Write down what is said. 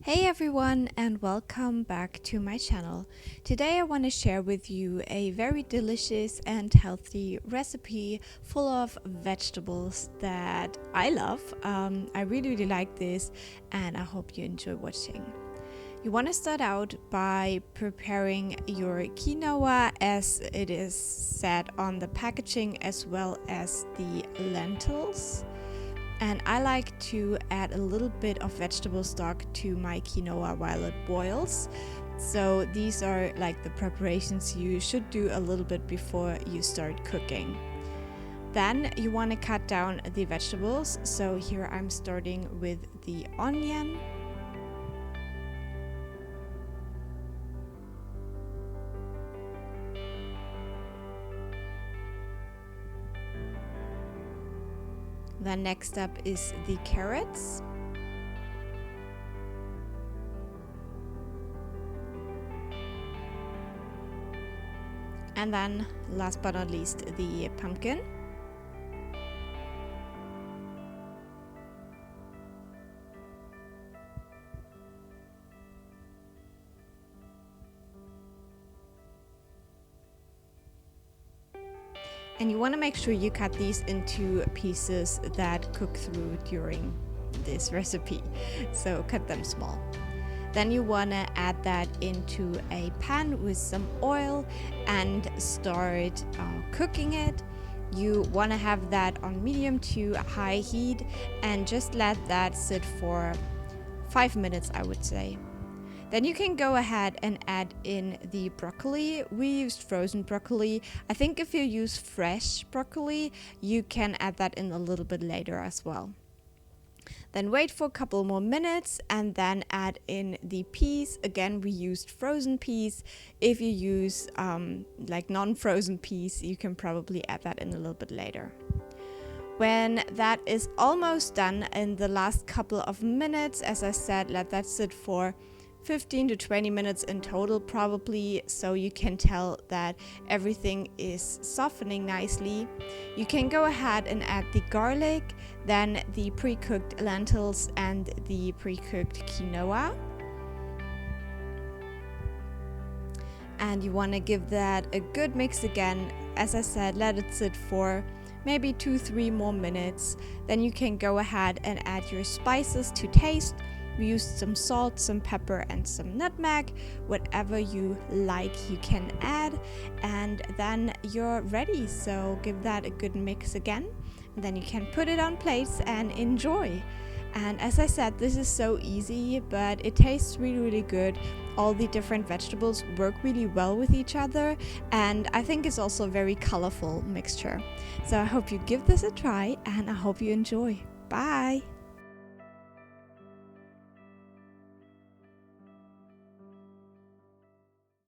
Hey everyone, and welcome back to my channel. Today I want to share with you a very delicious and healthy recipe full of vegetables that I love. I really like this and I hope you enjoy watching. You want to start out by preparing your quinoa as it is said on the packaging, as well as the lentils. And I like to add a little bit of vegetable stock to my quinoa while it boils. So these are like the preparations you should do a little bit before you start cooking. Then you want to cut down the vegetables. So here I'm starting with the onion. Then next up is the carrots. And then last but not least, the pumpkin. And you want to make sure you cut these into pieces that cook through during this recipe. So cut them small. Then you want to add that into a pan with some oil and start cooking it. You want to have that on medium to high heat and just let that sit for 5 minutes, I would say. Then you can go ahead and add in the broccoli. We used frozen broccoli. I think if you use fresh broccoli, you can add that in a little bit later as well. Then wait for a couple more minutes and then add in the peas. Again, we used frozen peas. If you use like non-frozen peas, you can probably add that in a little bit later. When that is almost done, in the last couple of minutes, as I said, let that sit for 15 to 20 minutes in total probably, so you can tell that everything is softening nicely. You can go ahead and add the garlic, then the pre-cooked lentils and the pre-cooked quinoa. And you want to give that a good mix again. As I said, let it sit for maybe 2-3 more minutes. Then you can go ahead and add your spices to taste. We used some salt, some pepper, and some nutmeg. Whatever you like, you can add, and then you're ready. So give that a good mix again, and then you can put it on plates and enjoy. And as I said, this is so easy, but it tastes really good. All the different vegetables work really well with each other, and I think it's also a very colorful mixture. So I hope you give this a try, and I hope you enjoy. Bye!